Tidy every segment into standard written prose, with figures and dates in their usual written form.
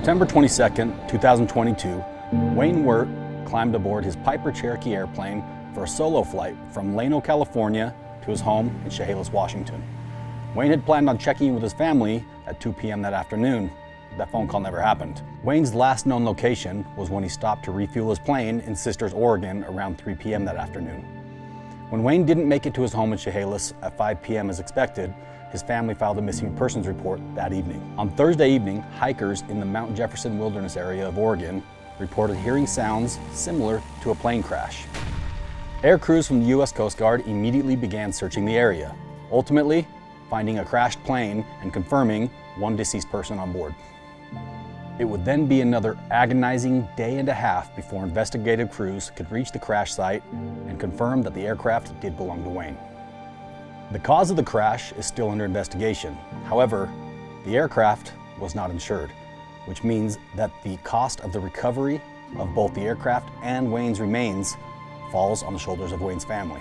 September 22nd, 2022, Wayne Wirt climbed aboard his Piper Cherokee airplane for a solo flight from Linn, California to his home in Chehalis, Washington. Wayne had planned on checking in with his family at 2 p.m. that afternoon. That phone call never happened. Wayne's last known location was when he stopped to refuel his plane in Sisters, Oregon around 3 p.m. that afternoon. When Wayne didn't make it to his home in Chehalis at 5 p.m. as expected, his family filed a missing persons report that evening. On Thursday evening, hikers in the Mount Jefferson Wilderness area of Oregon reported hearing sounds similar to a plane crash. Air crews from the U.S. Coast Guard immediately began searching the area, ultimately finding a crashed plane and confirming one deceased person on board. It would then be another agonizing day and a half before investigative crews could reach the crash site and confirm that the aircraft did belong to Wayne. The cause of the crash is still under investigation. However, the aircraft was not insured, which means that the cost of the recovery of both the aircraft and Wayne's remains falls on the shoulders of Wayne's family.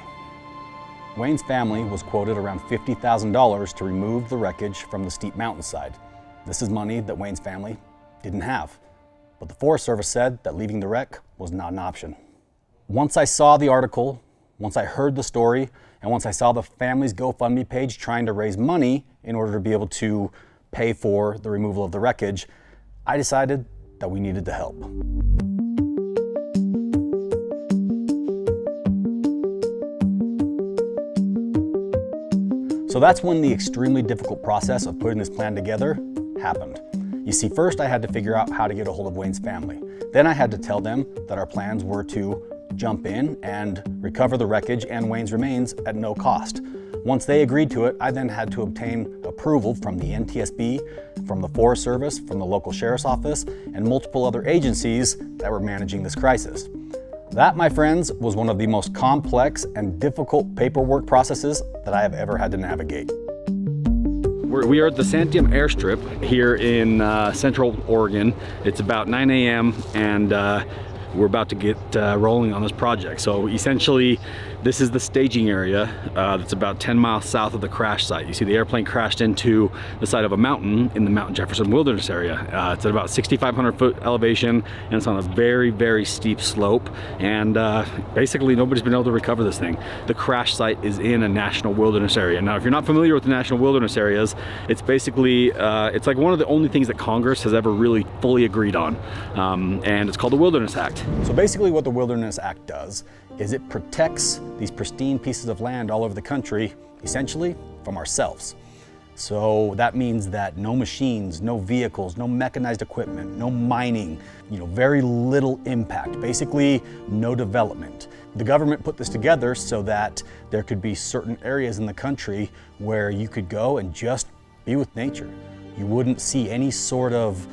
Wayne's family was quoted around $50,000 to remove the wreckage from the steep mountainside. This is money that Wayne's family didn't have, but the Forest Service said that leaving the wreck was not an option. Once I saw the article, once I heard the story, and once I saw the family's GoFundMe page trying to raise money in order to be able to pay for the removal of the wreckage, I decided that we needed the help. So that's when the extremely difficult process of putting this plan together happened. You see, first I had to figure out how to get a hold of Wayne's family. Then I had to tell them that our plans were to jump in and recover the wreckage and Wayne's remains at no cost. Once they agreed to it, I then had to obtain approval from the NTSB, from the Forest Service, from the local sheriff's office, and multiple other agencies that were managing this crisis. That, my friends, was one of the most complex and difficult paperwork processes that I have ever had to navigate. We are at the Santiam airstrip here in Central Oregon. It's about 9 a.m. and we're about to get rolling on this project. So essentially, this is the staging area that's about 10 miles south of the crash site. You see the airplane crashed into the side of a mountain in the Mount Jefferson Wilderness area. It's at about 6,500 foot elevation, and it's on a very, very steep slope. And basically, nobody's been able to recover this thing. The crash site is in a national wilderness area. Now, if you're not familiar with the national wilderness areas, it's basically, it's like one of the only things that Congress has ever really fully agreed on. And it's called the Wilderness Act. So basically what the Wilderness Act does is it protects these pristine pieces of land all over the country, essentially from ourselves. So that means that no machines, no vehicles, no mechanized equipment, no mining, very little impact, basically no development. The government put this together so that there could be certain areas in the country where you could go and just be with nature. You wouldn't see any sort of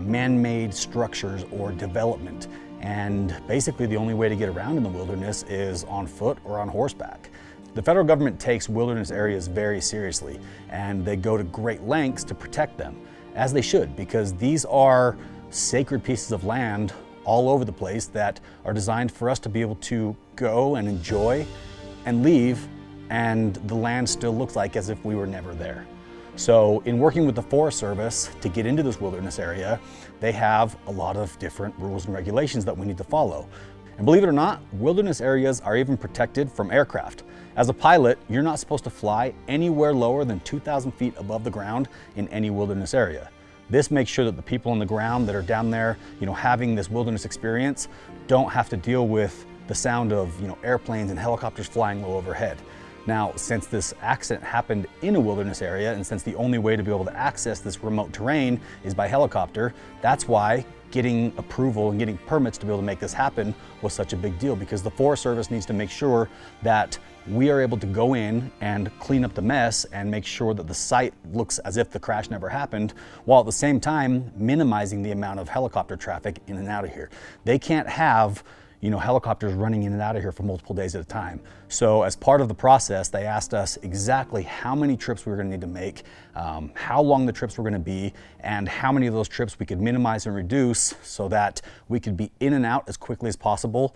man-made structures or development. And basically the only way to get around in the wilderness is on foot or on horseback. The federal government takes wilderness areas very seriously, and they go to great lengths to protect them, as they should, because these are sacred pieces of land all over the place that are designed for us to be able to go and enjoy and leave, and the land still looks like as if we were never there. So in working with the Forest Service to get into this wilderness area, they have a lot of different rules and regulations that we need to follow. And believe it or not, wilderness areas are even protected from aircraft. As a pilot, you're not supposed to fly anywhere lower than 2,000 feet above the ground in any wilderness area. This makes sure that the people on the ground that are down there, having this wilderness experience don't have to deal with the sound of, airplanes and helicopters flying low overhead. Now, since this accident happened in a wilderness area, and since the only way to be able to access this remote terrain is by helicopter, that's why getting approval and getting permits to be able to make this happen was such a big deal, because the Forest Service needs to make sure that we are able to go in and clean up the mess and make sure that the site looks as if the crash never happened, while at the same time minimizing the amount of helicopter traffic in and out of here. They can't have helicopters running in and out of here for multiple days at a time. So as part of the process, they asked us exactly how many trips we were gonna need to make, how long the trips were gonna be, and how many of those trips we could minimize and reduce so that we could be in and out as quickly as possible,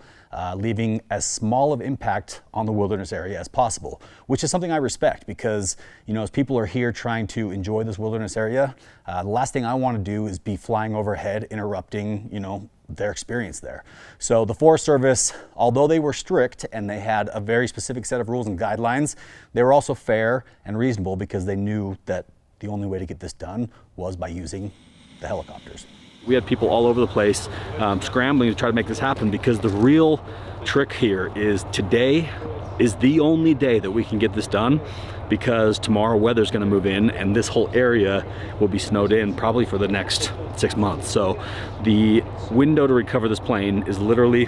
leaving as small of impact on the wilderness area as possible, which is something I respect because, as people are here trying to enjoy this wilderness area, the last thing I wanna do is be flying overhead, interrupting, their experience there. So the Forest Service, although they were strict and they had a very specific set of rules and guidelines, they were also fair and reasonable because they knew that the only way to get this done was by using the helicopters. We had people all over the place scrambling to try to make this happen because the real trick here is today is the only day that we can get this done because tomorrow weather's going to move in and this whole area will be snowed in probably for the next 6 months. So the window to recover this plane is literally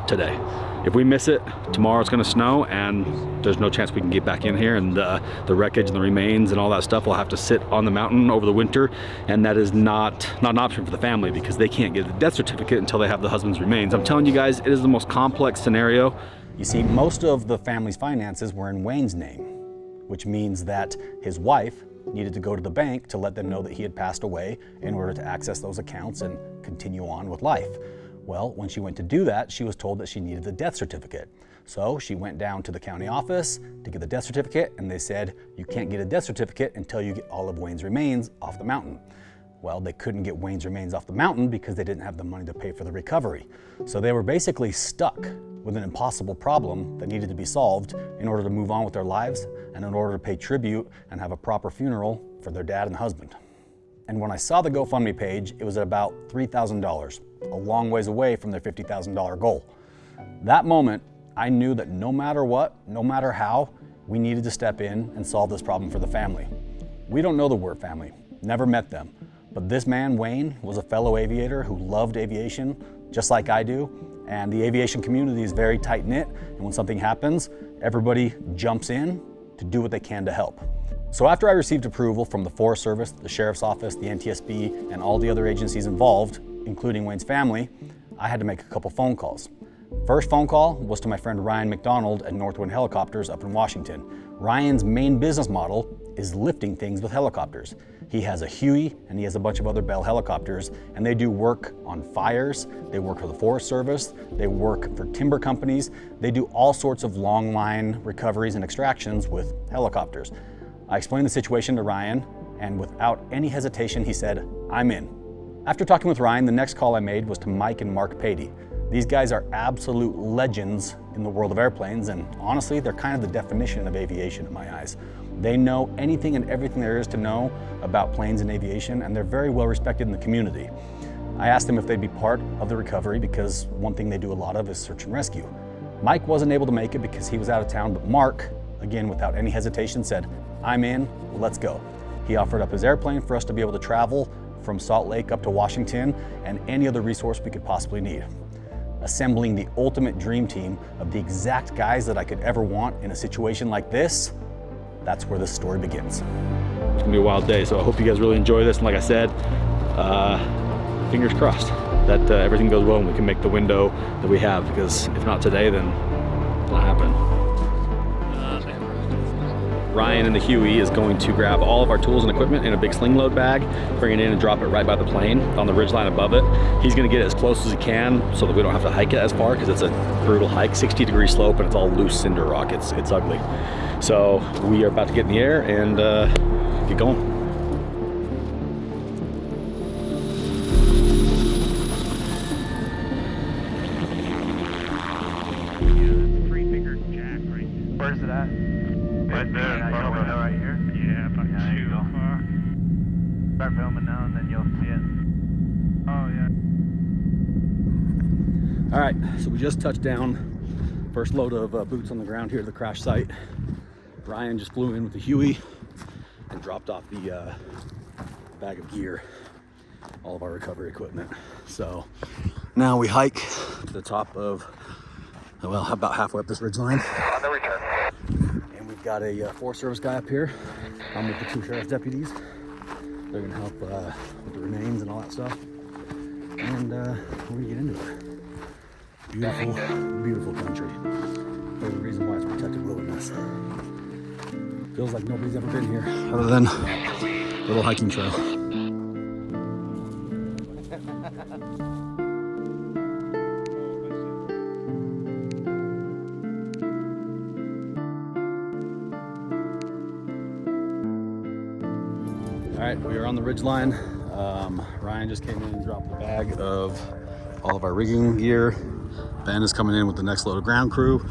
today. If we miss it, tomorrow it's going to snow and there's no chance we can get back in here, and the wreckage and the remains and all that stuff will have to sit on the mountain over the winter, and that is not an option for the family because they can't get the death certificate until they have the husband's remains. I'm telling you guys, it is the most complex scenario. You see, most of the family's finances were in Wayne's name, which means that his wife needed to go to the bank to let them know that he had passed away in order to access those accounts and continue on with life. Well, when she went to do that, she was told that she needed the death certificate. So she went down to the county office to get the death certificate, and they said, you can't get a death certificate until you get all of Wayne's remains off the mountain. Well, they couldn't get Wayne's remains off the mountain because they didn't have the money to pay for the recovery. So they were basically stuck with an impossible problem that needed to be solved in order to move on with their lives and in order to pay tribute and have a proper funeral for their dad and husband. And when I saw the GoFundMe page, it was at about $3,000, a long ways away from their $50,000 goal. That moment, I knew that no matter what, no matter how, we needed to step in and solve this problem for the family. We don't know the Wirt family, never met them, but this man, Wayne, was a fellow aviator who loved aviation, just like I do, and the aviation community is very tight-knit, and when something happens, everybody jumps in to do what they can to help. So after I received approval from the Forest Service, the Sheriff's Office, the NTSB, and all the other agencies involved, including Wayne's family, I had to make a couple phone calls. First phone call was to my friend Ryan McDonald at Northwind Helicopters up in Washington. Ryan's main business model is lifting things with helicopters. He has a Huey and he has a bunch of other Bell helicopters, and they do work on fires, they work for the Forest Service, they work for timber companies, they do all sorts of long line recoveries and extractions with helicopters. I explained the situation to Ryan, and without any hesitation, he said, I'm in. After talking with Ryan, the next call I made was to Mike and Mark Patey. These guys are absolute legends in the world of airplanes, and honestly, they're kind of the definition of aviation in my eyes. They know anything and everything there is to know about planes and aviation, and they're very well respected in the community. I asked them if they'd be part of the recovery because one thing they do a lot of is search and rescue. Mike wasn't able to make it because he was out of town, but Mark, again, without any hesitation, said, I'm in, let's go. He offered up his airplane for us to be able to travel from Salt Lake up to Washington and any other resource we could possibly need. Assembling the ultimate dream team of the exact guys that I could ever want in a situation like this, that's where this story begins. It's gonna be a wild day, so I hope you guys really enjoy this. And like I said, fingers crossed that everything goes well and we can make the window that we have, because if not today, then it's not happening. Ryan in the Huey is going to grab all of our tools and equipment in a big sling load bag, bring it in and drop it right by the plane on the ridgeline above it. He's gonna get it as close as he can so that we don't have to hike it as far, because it's a brutal hike, 60-degree slope, and it's all loose cinder rock. It's ugly. So we are about to get in the air and get going. Where's it at? Right there. Right here? Yeah, about 2 far. Start filming now and then you'll see it. Oh, yeah. All right, so we just touched down. First load of boots on the ground here to the crash site. Ryan just flew in with the Huey and dropped off the bag of gear, all of our recovery equipment. So now we hike to the top of, well, about halfway up this ridgeline. On the return. And we've got a Forest Service guy up here. I'm with the 2 sheriff's deputies. They're gonna help with the remains and all that stuff. And we're gonna get into it. Beautiful, beautiful country. There's a reason why it's protected wilderness. Feels like nobody's ever been here other than a little hiking trail. All right, we are on the ridge line. Ryan just came in and dropped the bag of all of our rigging gear. Ben is coming in with the next load of ground crew.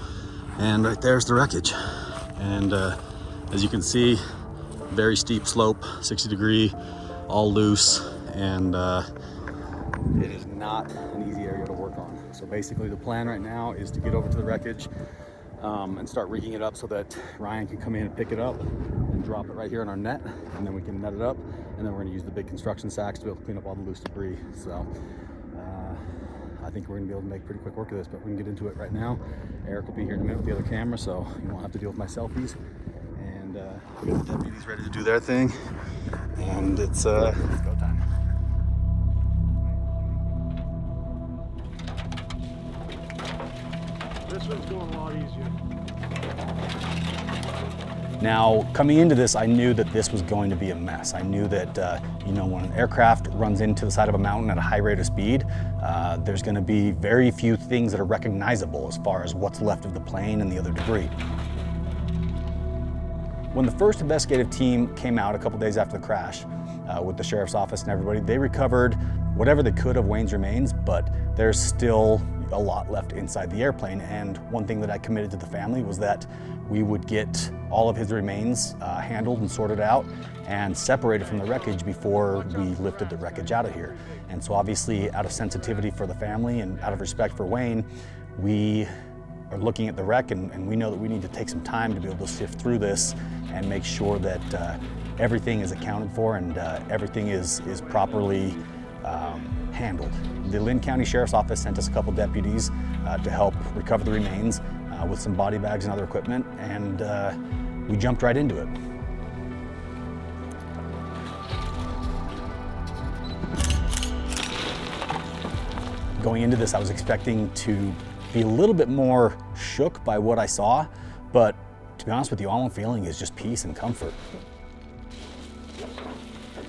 And right there's the wreckage. And as you can see, very steep slope, 60 degree, all loose. And it is not an easy area to work on. So basically the plan right now is to get over to the wreckage and start rigging it up so that Ryan can come in and pick it up and drop it right here in our net, and then we can net it up, and then we're going to use the big construction sacks to be able to clean up all the loose debris. So I think we're going to be able to make pretty quick work of this, but we can get into it right now. Eric will be here in a minute with the other camera, so you won't have to deal with my selfies. And we got the deputies ready to do their thing, and it's go time. This one's going a lot easier. Now, coming into this, I knew that this was going to be a mess. I knew that, you know, when an aircraft runs into the side of a mountain at a high rate of speed, there's going to be very few things that are recognizable as far as what's left of the plane and the other debris. When the first investigative team came out a couple days after the crash with the sheriff's office and everybody, they recovered whatever they could of Wayne's remains, but there's still a lot left inside the airplane. And one thing that I committed to the family was that we would get all of his remains handled and sorted out and separated from the wreckage before we lifted the wreckage out of here. And so obviously, out of sensitivity for the family and out of respect for Wayne, we are looking at the wreck, and we know that we need to take some time to be able to sift through this and make sure that everything is accounted for and everything is properly handled. The Linn County Sheriff's Office sent us a couple deputies to help recover the remains with some body bags and other equipment, and we jumped right into it. Going into this, I was expecting to be a little bit more shook by what I saw, but to be honest with you, all I'm feeling is just peace and comfort.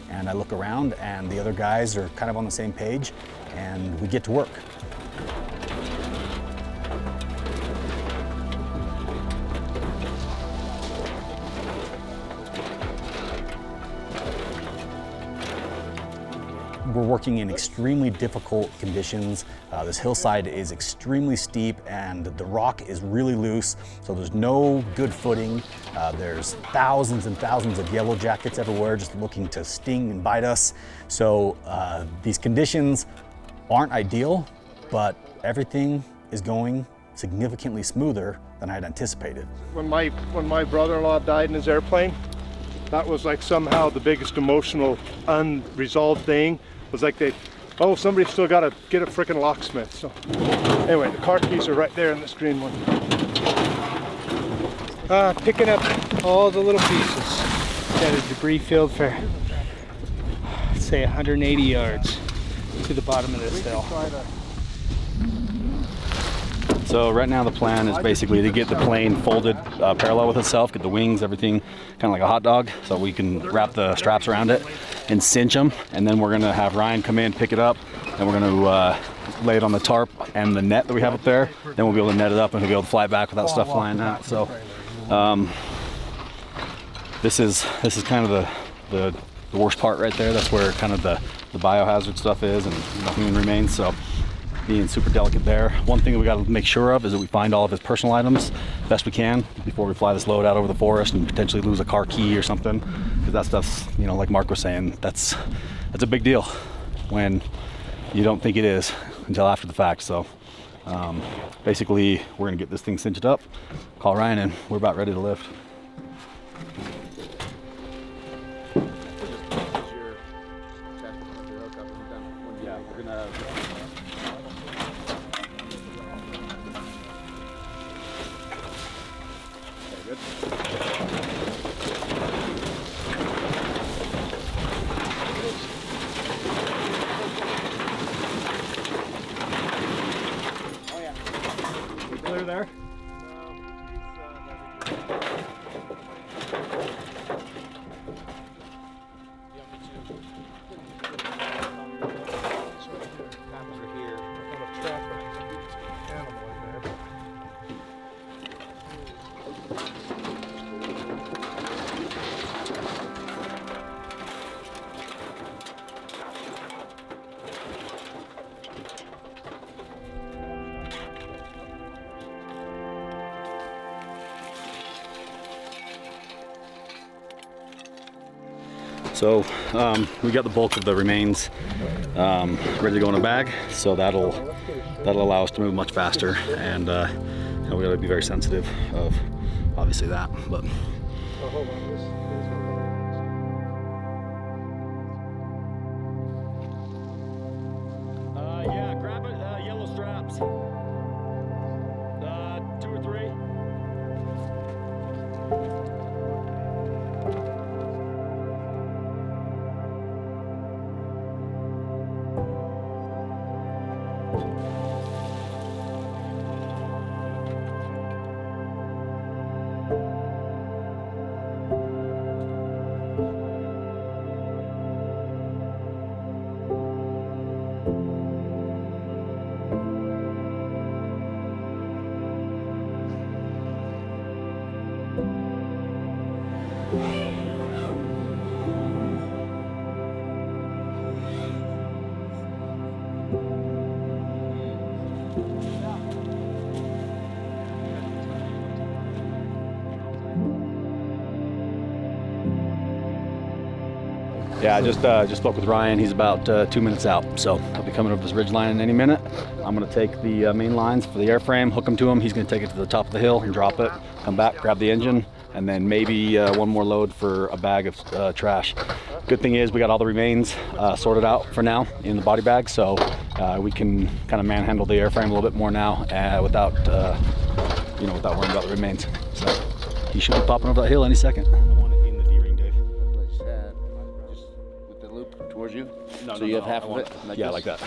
And I look around and the other guys are kind of on the same page, and we get to work. We're working in extremely difficult conditions. This hillside is extremely steep and the rock is really loose, so there's no good footing. There's thousands and thousands of yellow jackets everywhere just looking to sting and bite us. So these conditions aren't ideal, but everything is going significantly smoother than I had anticipated. When my brother-in-law died in his airplane, that was like somehow the biggest emotional unresolved thing. Was like somebody's still got to get a frickin' locksmith. So anyway, the car keys are right there in this green one. Picking up all the little pieces. Got a debris field for, say, 180 yards to the bottom of this hill. So right now the plan is basically to get the plane folded parallel with itself, get the wings, everything kind of like a hot dog, so we can wrap the straps around it and cinch them. And then we're gonna have Ryan come in, pick it up, and we're gonna lay it on the tarp and the net that we have up there. Then we'll be able to net it up and we'll be able to fly it back without stuff flying out. So this is kind of the worst part right there. That's where kind of the biohazard stuff is and the human remains. So being super delicate there. One thing that we got to make sure of is that we find all of his personal items best we can before we fly this load out over the forest and potentially lose a car key or something, because that stuff's, you know, like Mark was saying, that's a big deal when you don't think it is until after the fact. So basically we're gonna get this thing cinched up, call Ryan, and we're about ready to lift. Yeah, we're gonna good. Oh yeah. through there? So we got the bulk of the remains ready to go in a bag, so that'll allow us to move much faster, and we got to be very sensitive of obviously that. But yeah, grab it, yellow straps, 2 or 3. Yeah, I just spoke with Ryan. He's about 2 minutes out, so he'll be coming over this ridge line in any minute. I'm going to take the main lines for the airframe, hook them to him. He's going to take it to the top of the hill and drop it, come back, grab the engine, and then maybe one more load for a bag of trash. Good thing is we got all the remains sorted out for now in the body bag, so we can kind of manhandle the airframe a little bit more now without without worrying about the remains. So he should be popping over that hill any second. Towards you? No, so you have half of it? Like yeah, this? Like that.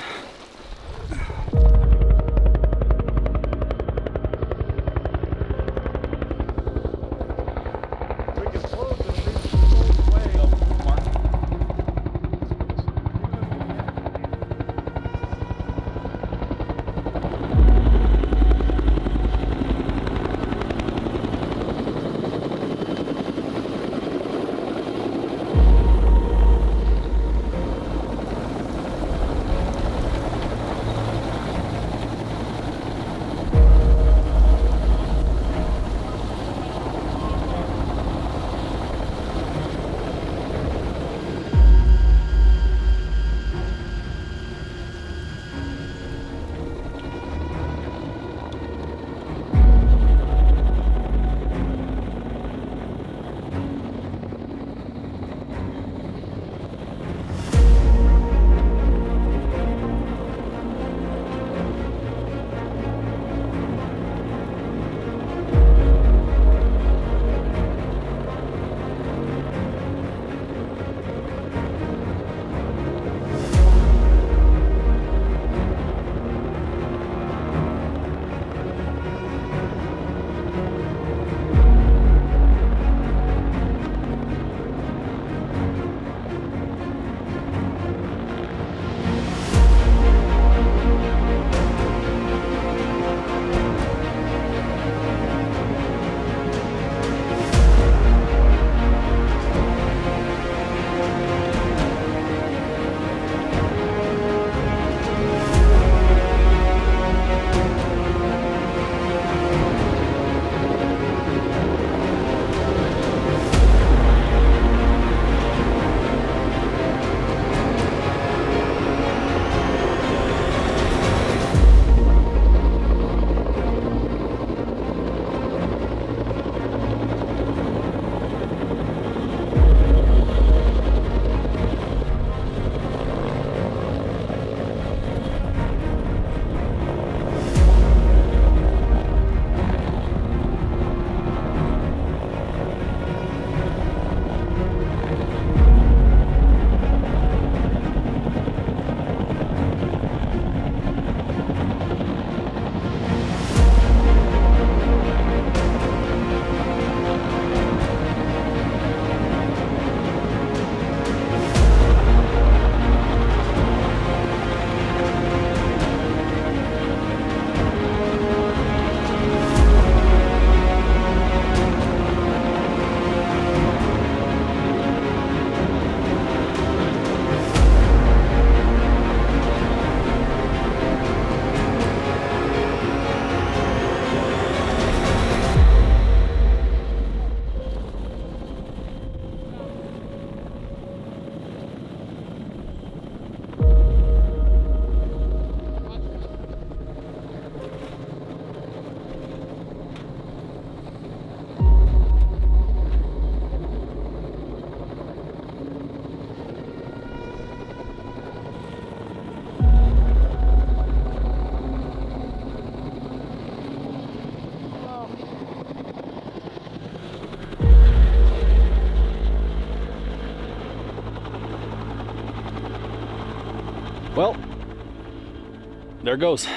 there it goes.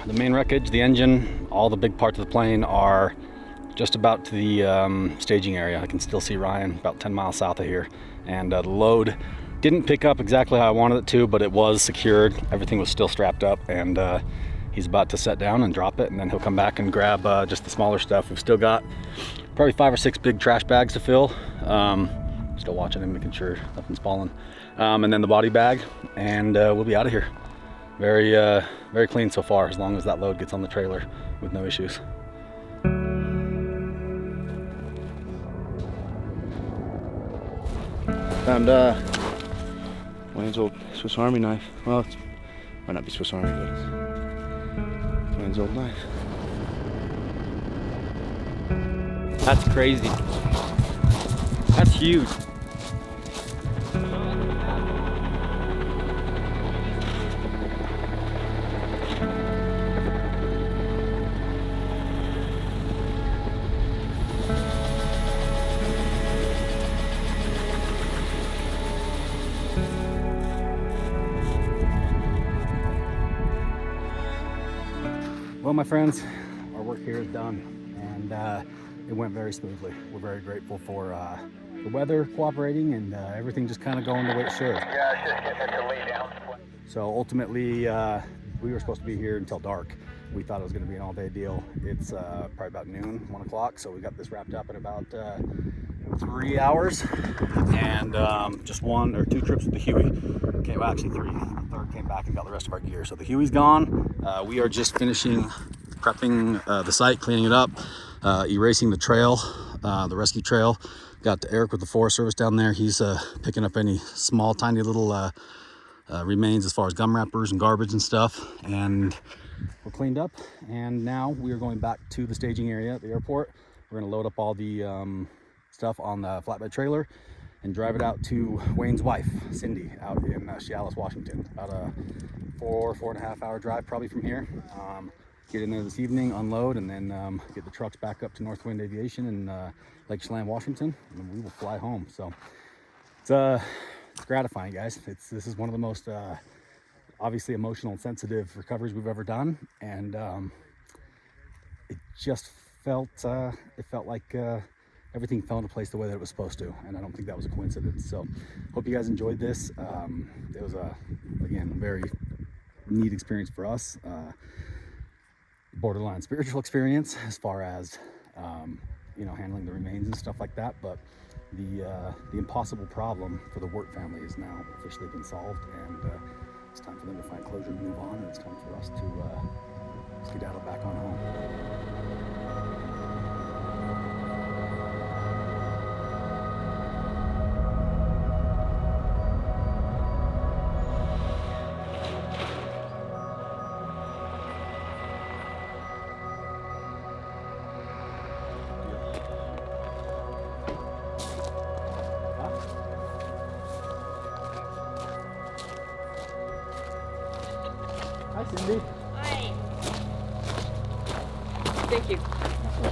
The main wreckage, the engine, all the big parts of the plane are just about to the staging area. I can still see Ryan about 10 miles south of here. And the load didn't pick up exactly how I wanted it to, but it was secured. Everything was still strapped up, and he's about to set down and drop it, and then he'll come back and grab just the smaller stuff. We've still got probably 5 or 6 big trash bags to fill. Still watching him, making sure nothing's falling. And then the body bag, and we'll be out of here. Very, very clean so far, as long as that load gets on the trailer with no issues. Found Wayne's old Swiss Army knife. Well, it might not be Swiss Army, but it's Wayne's old knife. That's crazy. That's huge. Well, my friends, our work here is done, and it went very smoothly. We're very grateful for the weather cooperating and everything just kind of going the way it should. Yeah, it's just getting it to lay down. So ultimately, we were supposed to be here until dark. We thought it was going to be an all-day deal. It's probably about noon, 1 o'clock, so we got this wrapped up in about 3 hours, and just 1 or 2 trips with the Huey. Okay, well, actually 3. The third came back and got the rest of our gear. So the Huey's gone. We are just finishing prepping the site, cleaning it up, erasing the trail, the rescue trail. Got Eric with the Forest Service down there. He's picking up any small, tiny little remains as far as gum wrappers and garbage and stuff. And we're cleaned up, and now we are going back to the staging area at the airport. We're going to load up all the stuff on the flatbed trailer and drive it out to Wayne's wife, Cindy, out in Chehalis, Washington. About a 4.5 hour drive probably from here. Get in there this evening, unload, and then get the trucks back up to Northwind Aviation in Lake Chelan, Washington, and then we will fly home. So it's gratifying, guys. This is one of the most obviously emotional and sensitive recoveries we've ever done, and it just felt like everything fell into place the way that it was supposed to, and I don't think that was a coincidence. So hope you guys enjoyed this. It was again, a very neat experience for us, borderline spiritual experience as far as handling the remains and stuff like that. But the impossible problem for the Wirt family has now officially been solved, and it's time for them to find closure and move on, and it's time for us to skedaddle back on home. Hi, Cindy. Hi. Thank you.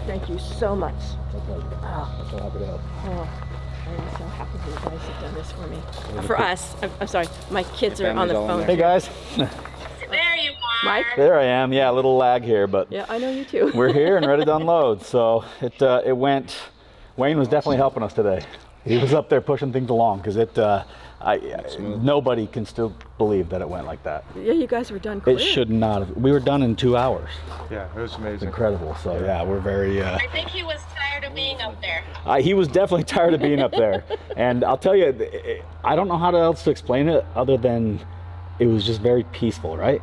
Thank you so much. I'm so happy to help. Oh, I'm so happy you guys have done this for me. For us. I'm sorry. My kids are on the phone. Hey guys, There you are. Mike? there I am. Yeah, a little lag here, but Yeah, I know you too. we're here and ready to unload. So it went. Wayne was definitely helping us today. He was up there pushing things along because nobody can still believe that it went like that. Yeah, you guys were done quick. It should not have. We were done in 2 hours. Yeah, it was It's amazing. incredible. So yeah, we're very. I think he was tired of being up there. He was definitely tired of being up there, and I'll tell you, I don't know how else to explain it other than it was just very peaceful, right?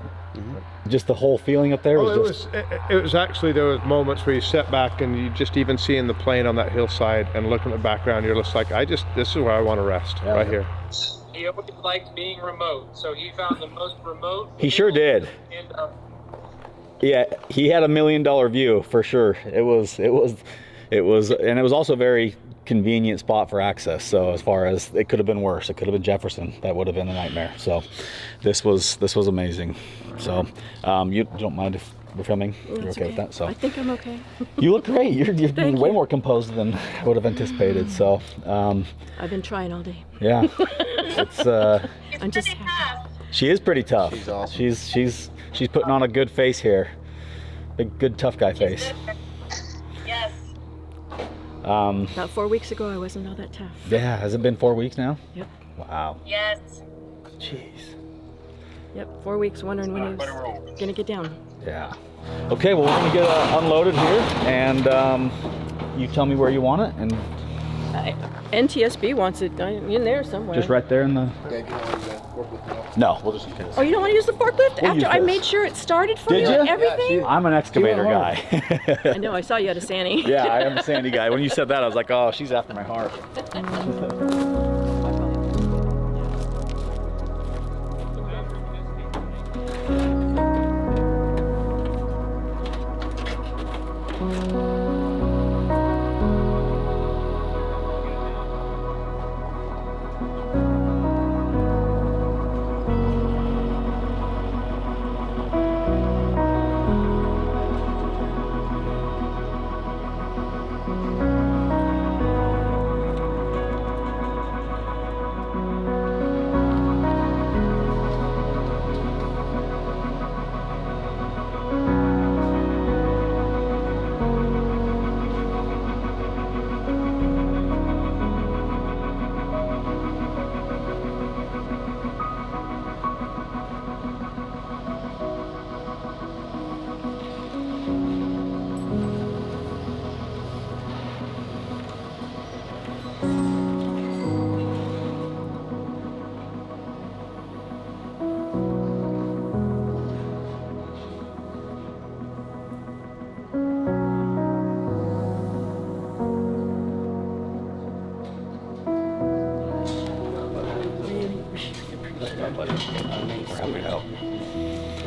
Just the whole feeling up there was It was actually, there was moments where you sit back and you just even seeing the plane on that hillside and looking at the background, you're just like, this is where I want to rest, right here. He always liked being remote, so he found the most remote. He sure did. And, Yeah, he had $1 million view for sure. It was, and it was also a very convenient spot for access. So as far as it could have been worse, it could have been Jefferson. That would have been a nightmare. So this was amazing. So you don't mind if we're filming? You're okay with that? So I think I'm okay. you look great. You're way more composed than I would have anticipated. So I've been trying all day. yeah, it's I'm just happy. she is pretty tough. She's awesome. She's She's putting on a good face here. Big, good tough guy face. Yes. About 4 weeks ago, I wasn't all that tough. Yeah, has it been 4 weeks now? Yep. Wow. Yes. Jeez. Yep, 4 weeks wondering when he was gonna get down. Yeah. Okay, well, we're gonna get unloaded here, and you tell me where you want it, and NTSB wants it in there somewhere. just right there in the. No, we'll just use this. Oh, you don't want to use the forklift? We'll use After I this. made sure it started for Did you ya? and everything? I'm an excavator guy. I know, I saw you at a Sandy. Yeah, I am a Sandy guy. When you said that, I was like, oh, she's after my heart.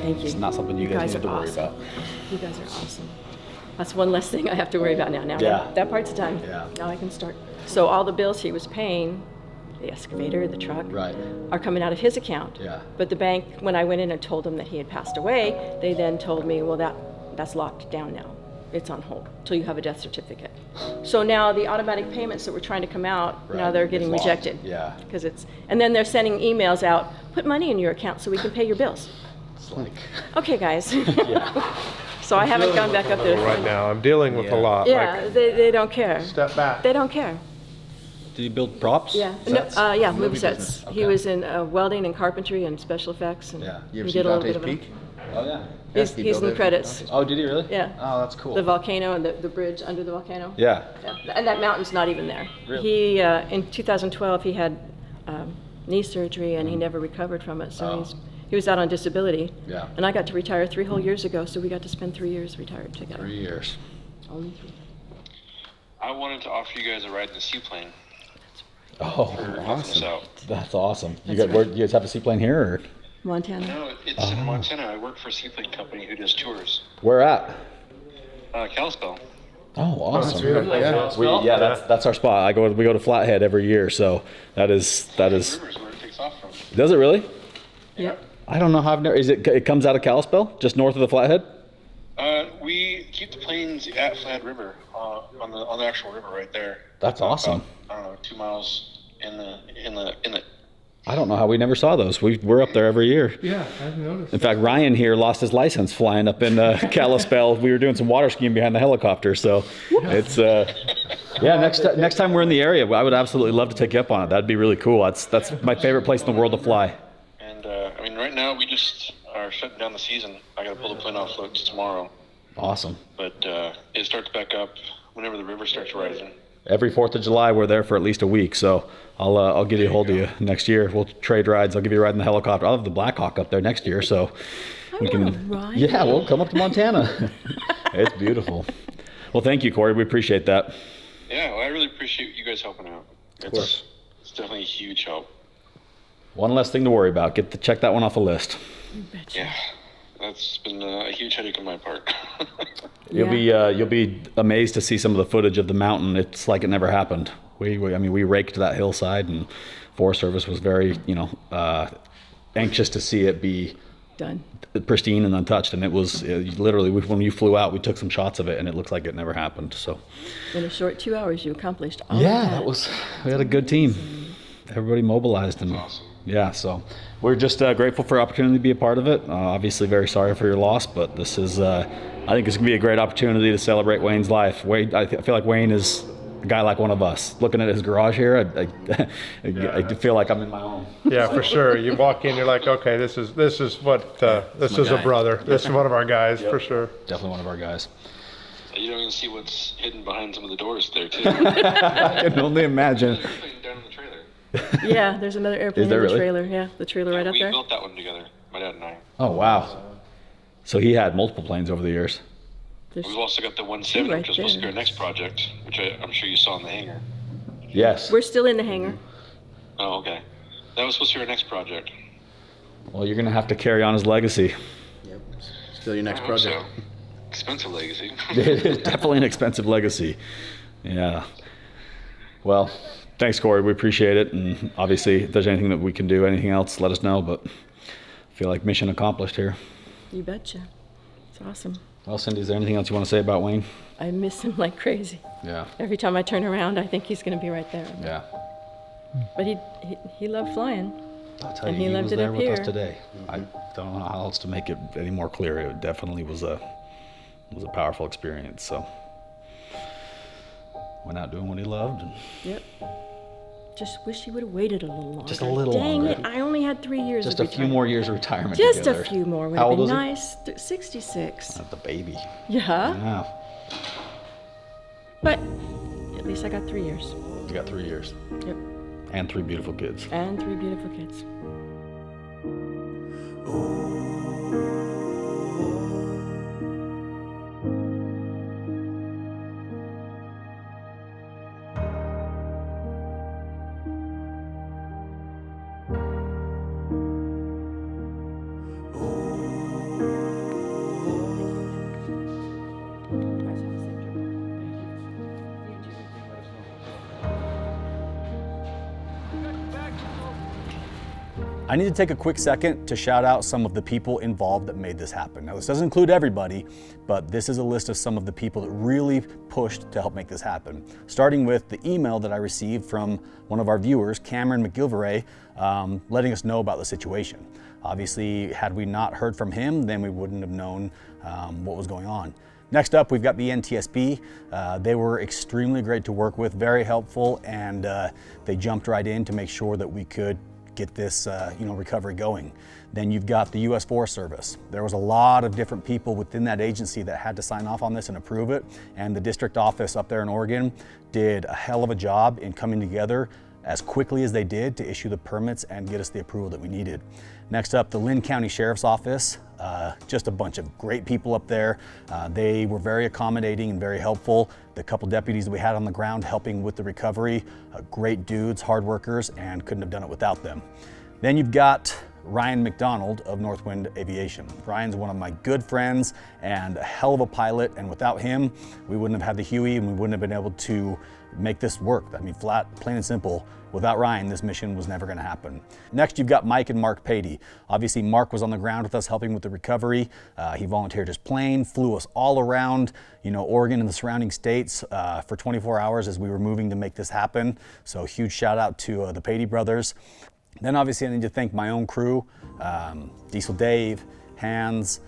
Thank you. It's not something you guys need to worry about. You guys are awesome. That's one less thing I have to worry about now. Yeah. That part's done. Yeah. Now I can start. So all the bills he was paying, the excavator, the truck, Right. are coming out of his account. Yeah. But the bank, when I went in and told them that he had passed away, they then told me, well, that's locked down now. It's on hold till you have a death certificate. So now the automatic payments that were trying to come out, now Right. they're getting It's locked. rejected. Yeah. Because and then they're sending emails out, put money in your account so we can pay your bills. It's like, Okay, guys. yeah. So I haven't gone back up there. Right now, I'm dealing with a lot. Yeah, they don't care. Step back. They don't care. Do you build props? Yeah, Sets? yeah, Movie movie sets. business. He Okay. was in welding and carpentry and special effects, and Yeah. he did a little bit of it. Oh, yeah. He's in the credits. Oh, did he really? Yeah. Oh, that's cool. The volcano and the bridge under the volcano. Yeah. Yeah. And that mountain's not even there. Really? He in 2012 he had knee surgery and he never recovered from it, so he was out on disability. Yeah. And I got to retire 3 whole years ago, so we got to spend 3 years retired together. 3 years. Only 3. I wanted to offer you guys a ride in the seaplane. Oh, Awesome. So, that's awesome. You That's got where you guys have a seaplane here, or Montana. no, it's in Montana. I work for a seaplane company who does tours. where at? Kalispell. Oh, awesome. Yeah. That's our spot. We go to Flathead every year, so that is. River's where it takes off from. Does it really? Yep. I don't know how I've never. It comes out of Kalispell, just north of the Flathead? We keep the planes at Flat River, on the actual river right there. That's awesome. About, I don't know, 2 miles in the. I don't know how we never saw those. We're up there every year. Yeah, I've noticed. In fact, Ryan here lost his license flying up in Kalispell. We were doing some water skiing behind the helicopter, so it's yeah. Next time we're in the area, I would absolutely love to take you up on it. That'd be really cool. That's my favorite place in the world to fly. And I mean, right now we just are shutting down the season. I got to pull the plane off floats tomorrow, Awesome. but it starts back up whenever the river starts rising. Every 4th of July, we're there for at least a week, so I'll get a hold of you next year. We'll trade rides. I'll give you a ride in the helicopter. I'll have the Black Hawk up there next year, so we can. Ride. Yeah, we'll come up to Montana. It's beautiful. Well, thank you, Corey. We appreciate that. Yeah, well, I really appreciate you guys helping out. course. It's definitely a huge help. One less thing to worry about. Check that one off the list. Yeah, that's been a huge headache on my part. You'll be amazed to see some of the footage of the mountain. It's like it never happened. We raked that hillside, and Forest Service was very anxious to see it be Done. pristine and untouched. And it was literally when you flew out, we took some shots of it, and it looks like it never happened. So In a short 2 hours, you accomplished all of yeah, that. we had a good team. Everybody mobilized, and Awesome. Yeah, so we're just grateful for the opportunity to be a part of it. Obviously very sorry for your loss, but this is, I think it's gonna be a great opportunity to celebrate Wayne's life. Wayne, I feel like Wayne is a guy like one of us. Looking at his garage here, I feel like I'm in my own. Yeah, for sure. You walk in, you're like, okay, this is a brother. This is one of our guys, for sure. Definitely one of our guys. You don't even see what's hidden behind some of the doors there too. I can only imagine. Down in the trailer. Yeah, there's another airplane in the really? trailer. Yeah, the trailer right up We there. built that one together, my dad and I. Oh, wow. So he had multiple planes over the years. There's We've also got the 170, right which is supposed to be there. our next project, which I'm sure you saw in the hangar. Yes. We're still in the hangar. Oh, okay. That was supposed to be our next project. Well, you're going to have to carry on his legacy. Yep. Still your next I hope project. so. Expensive legacy. Definitely an expensive legacy. Yeah. Well, thanks, Corey. We appreciate it. And obviously, if there's anything that we can do, anything else, let us know. But I feel like mission accomplished here. You betcha. It's awesome. Well, Cindy, is there anything else you want to say about Wayne? I miss him like crazy. Yeah. Every time I turn around, I think he's going to be right there. Yeah. But he loved flying. I'll tell And you, he he loved was it there up with us here. today. I don't know how else to make it any more clear. It definitely was a powerful experience. So went out doing what he loved. And Yep. Just wish he would have waited a little longer. Just a little Dang longer. it! I only had 3 years. just of a few retirement. more years of retirement Just together. a few more would How have old been was he? nice. 66. That's the baby. Yeah. Yeah. But at least I got 3 years. You got 3 years. Yep. And 3 beautiful kids. And 3 beautiful kids. I need to take a quick second to shout out some of the people involved that made this happen. Now, this doesn't include everybody, but this is a list of some of the people that really pushed to help make this happen. Starting with the email that I received from one of our viewers, Cameron McGilvray, letting us know about the situation. Obviously, had we not heard from him, then we wouldn't have known what was going on. Next up, we've got the NTSB. They were extremely great to work with, very helpful, and they jumped right in to make sure that we could get this recovery going. Then you've got the U.S. Forest Service. There was a lot of different people within that agency that had to sign off on this and approve it, and the district office up there in Oregon did a hell of a job in coming together as quickly as they did to issue the permits and get us the approval that we needed. Next up, the Linn County Sheriff's Office. Just a bunch of great people up there. They were very accommodating and very helpful. The couple deputies that we had on the ground helping with the recovery, great dudes, hard workers, and couldn't have done it without them. Then you've got Ryan McDonald of Northwind Aviation. Ryan's one of my good friends and a hell of a pilot, and without him, we wouldn't have had the Huey and we wouldn't have been able to make this work. I mean, flat, plain and simple, without Ryan, this mission was never gonna happen. Next, you've got Mike and Mark Patey. Obviously, Mark was on the ground with us helping with the recovery. He volunteered his plane, flew us all around, Oregon and the surrounding states for 24 hours as we were moving to make this happen. So huge shout out to the Patey brothers. Then obviously I need to thank my own crew, Diesel Dave, Hans,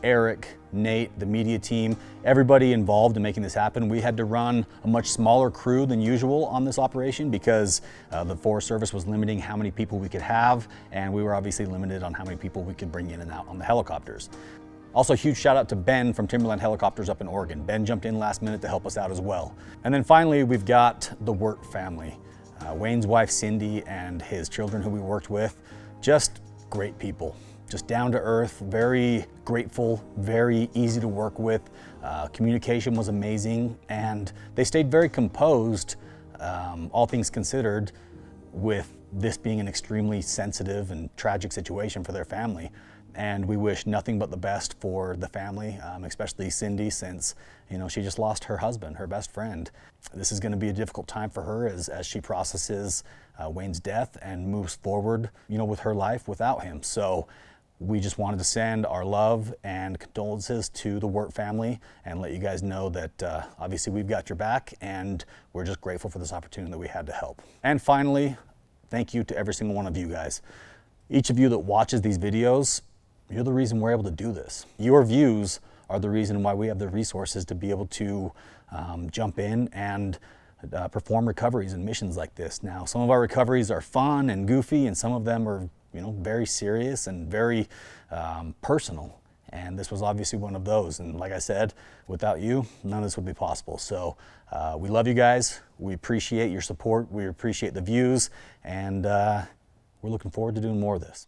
Eric, Nate, the media team, everybody involved in making this happen. We had to run a much smaller crew than usual on this operation because the Forest Service was limiting how many people we could have, and we were obviously limited on how many people we could bring in and out on the helicopters. Also, a huge shout out to Ben from Timberland Helicopters up in Oregon. Ben jumped in last minute to help us out as well. And then finally, we've got the Wirt family. Wayne's wife, Cindy, and his children who we worked with, just great people. Just down to earth, very grateful, very easy to work with. Communication was amazing, and they stayed very composed, all things considered, with this being an extremely sensitive and tragic situation for their family. And we wish nothing but the best for the family, especially Cindy, since she just lost her husband, her best friend. This is going to be a difficult time for her as she processes Wayne's death and moves forward, with her life without him. So we just wanted to send our love and condolences to the Wirt family and let you guys know that obviously we've got your back, and we're just grateful for this opportunity that we had to help. And finally, thank you to every single one of you guys. Each of you that watches these videos, you're the reason we're able to do this. Your views are the reason why we have the resources to be able to jump in and perform recoveries and missions like this. Now, some of our recoveries are fun and goofy, and some of them are, very serious and very personal. And this was obviously one of those. And like I said, without you, none of this would be possible. So we love you guys. We appreciate your support. We appreciate the views. And we're looking forward to doing more of this.